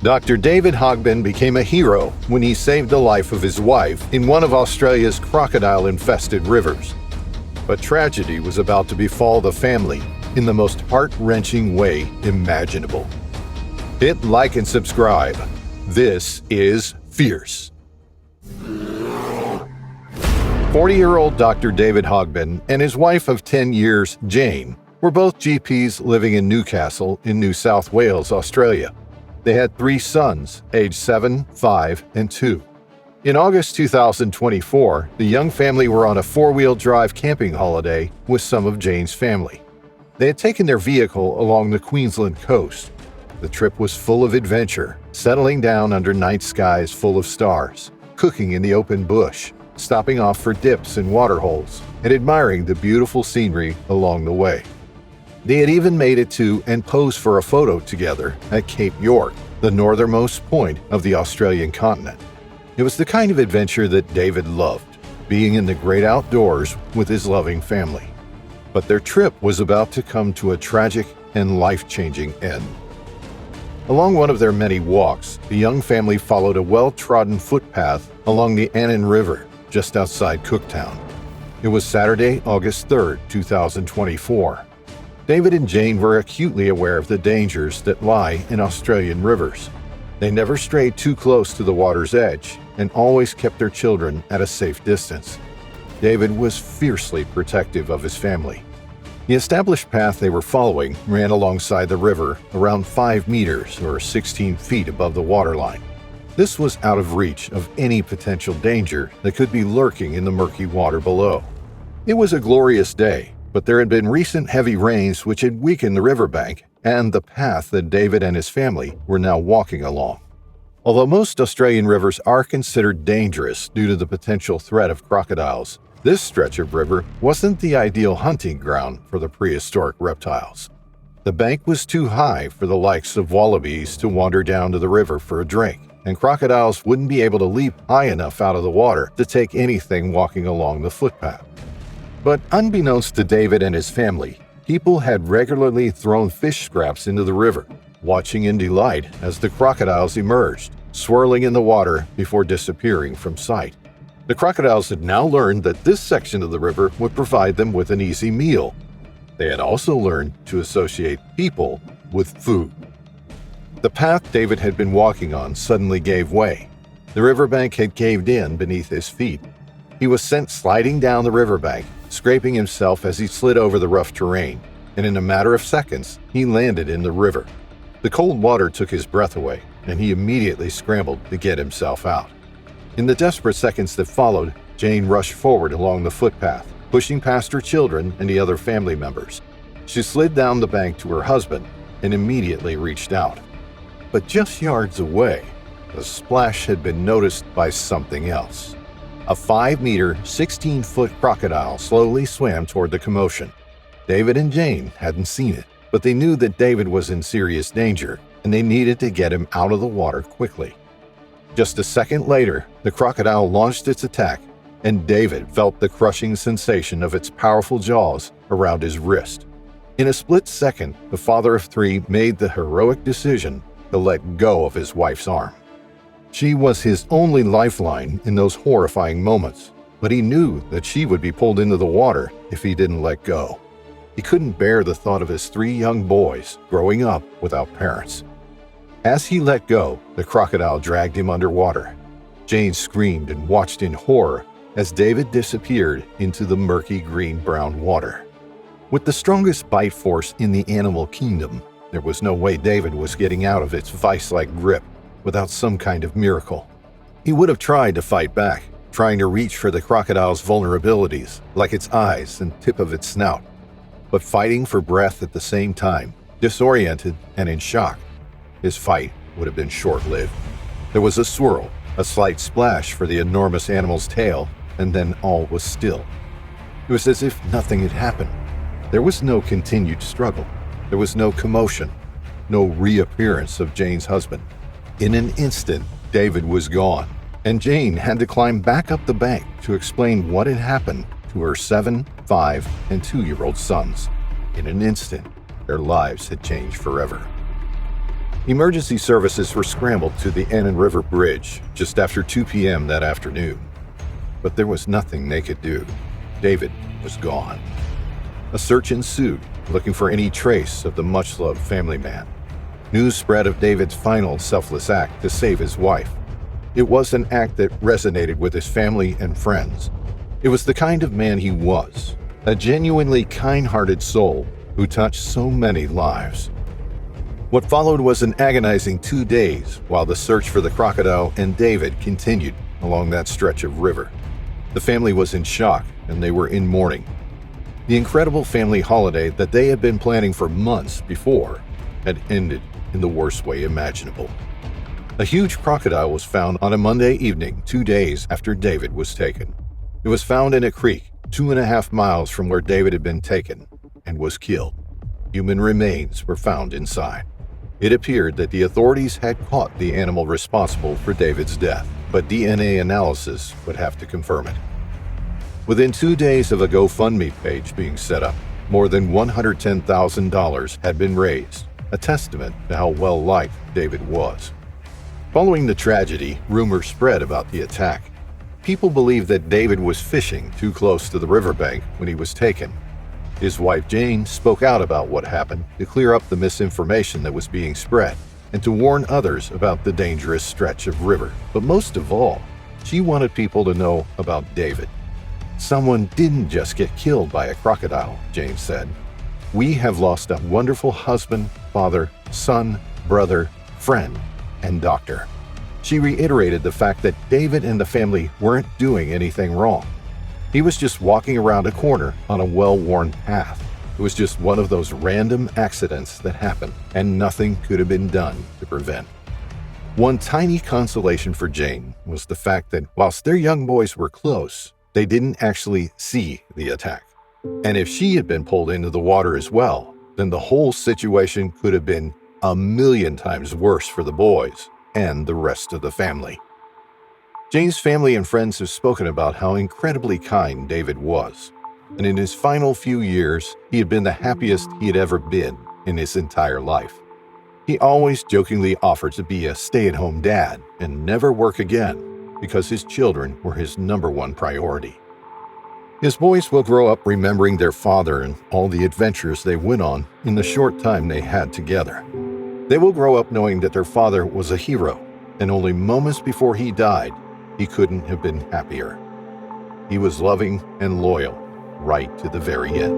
Dr. David Hogbin became a hero when he saved the life of his wife in one of Australia's crocodile-infested rivers. But tragedy was about to befall the family in the most heart-wrenching way imaginable. Hit like and subscribe. This is Fierce. 40-year-old Dr. David Hogbin and his wife of 10 years, Jane, were both GPs living in Newcastle in New South Wales, Australia. They had 3 sons, aged 7, 5, and 2. In August 2024, the young family were on a 4-wheel drive camping holiday with some of Jane's family. They had taken their vehicle along the Queensland coast. The trip was full of adventure, settling down under night skies full of stars, cooking in the open bush, stopping off for dips and waterholes, and admiring the beautiful scenery along the way. They had even made it to and posed for a photo together at Cape York, the northernmost point of the Australian continent. It was the kind of adventure that David loved, being in the great outdoors with his loving family. But their trip was about to come to a tragic and life-changing end. Along one of their many walks, the young family followed a well-trodden footpath along the Annan River, just outside Cooktown. It was Saturday, August 3, 2024. David and Jane were acutely aware of the dangers that lie in Australian rivers. They never strayed too close to the water's edge and always kept their children at a safe distance. David was fiercely protective of his family. The established path they were following ran alongside the river around 5 meters or 16 feet above the waterline. This was out of reach of any potential danger that could be lurking in the murky water below. It was a glorious day, but there had been recent heavy rains which had weakened the riverbank and the path that David and his family were now walking along. Although most Australian rivers are considered dangerous due to the potential threat of crocodiles, this stretch of river wasn't the ideal hunting ground for the prehistoric reptiles. The bank was too high for the likes of wallabies to wander down to the river for a drink, and crocodiles wouldn't be able to leap high enough out of the water to take anything walking along the footpath. But unbeknownst to David and his family, people had regularly thrown fish scraps into the river, watching in delight as the crocodiles emerged, swirling in the water before disappearing from sight. The crocodiles had now learned that this section of the river would provide them with an easy meal. They had also learned to associate people with food. The path David had been walking on suddenly gave way. The riverbank had caved in beneath his feet. He was sent sliding down the riverbank, scraping himself as he slid over the rough terrain, and in a matter of seconds, he landed in the river. The cold water took his breath away, and he immediately scrambled to get himself out. In the desperate seconds that followed, Jane rushed forward along the footpath, pushing past her children and the other family members. She slid down the bank to her husband and immediately reached out. But just yards away, the splash had been noticed by something else. A 5-meter, 16-foot crocodile slowly swam toward the commotion. David and Jane hadn't seen it, but they knew that David was in serious danger, and they needed to get him out of the water quickly. Just a second later, the crocodile launched its attack, and David felt the crushing sensation of its powerful jaws around his wrist. In a split second, the father of 3 made the heroic decision to let go of his wife's arm. She was his only lifeline in those horrifying moments, but he knew that she would be pulled into the water if he didn't let go. He couldn't bear the thought of his 3 young boys growing up without parents. As he let go, the crocodile dragged him underwater. Jane screamed and watched in horror as David disappeared into the murky green-brown water. With the strongest bite force in the animal kingdom, there was no way David was getting out of its vice-like grip without some kind of miracle. He would have tried to fight back, trying to reach for the crocodile's vulnerabilities, like its eyes and tip of its snout. But fighting for breath at the same time, disoriented and in shock, his fight would have been short-lived. There was a swirl, a slight splash for the enormous animal's tail, and then all was still. It was as if nothing had happened. There was no continued struggle. There was no commotion, no reappearance of Jane's husband. In an instant, David was gone, and Jane had to climb back up the bank to explain what had happened to her 7, 5, and 2-year-old sons. In an instant, their lives had changed forever. Emergency services were scrambled to the Annan River Bridge just after 2 p.m. that afternoon. But there was nothing they could do. David was gone. A search ensued, looking for any trace of the much-loved family man. News spread of David's final selfless act to save his wife. It was an act that resonated with his family and friends. It was the kind of man he was, a genuinely kind-hearted soul who touched so many lives. What followed was an agonizing 2 days while the search for the crocodile and David continued along that stretch of river. The family was in shock and they were in mourning. The incredible family holiday that they had been planning for months before had ended in the worst way imaginable. A huge crocodile was found on a Monday evening 2 days after David was taken. It was found in a creek 2.5 miles from where David had been taken and was killed. Human remains were found inside. It appeared that the authorities had caught the animal responsible for David's death, but DNA analysis would have to confirm it. Within 2 days of a GoFundMe page being set up, more than $110,000 had been raised, a testament to how well-liked David was. Following the tragedy, rumors spread about the attack. People believed that David was fishing too close to the riverbank when he was taken. His wife Jane spoke out about what happened to clear up the misinformation that was being spread and to warn others about the dangerous stretch of river. But most of all, she wanted people to know about David. Someone didn't just get killed by a crocodile, Jane said. We have lost a wonderful husband, father, son, brother, friend, and doctor. She reiterated the fact that David and the family weren't doing anything wrong. He was just walking around a corner on a well-worn path. It was just one of those random accidents that happened, and nothing could have been done to prevent. One tiny consolation for Jane was the fact that whilst their young boys were close, they didn't actually see the attack. And if she had been pulled into the water as well, then the whole situation could have been 1,000,000 times worse for the boys and the rest of the family. Jane's family and friends have spoken about how incredibly kind David was, and in his final few years, he had been the happiest he had ever been in his entire life. He always jokingly offered to be a stay-at-home dad and never work again because his children were his #1 priority. His boys will grow up remembering their father and all the adventures they went on in the short time they had together. They will grow up knowing that their father was a hero, and only moments before he died, he couldn't have been happier. He was loving and loyal right to the very end.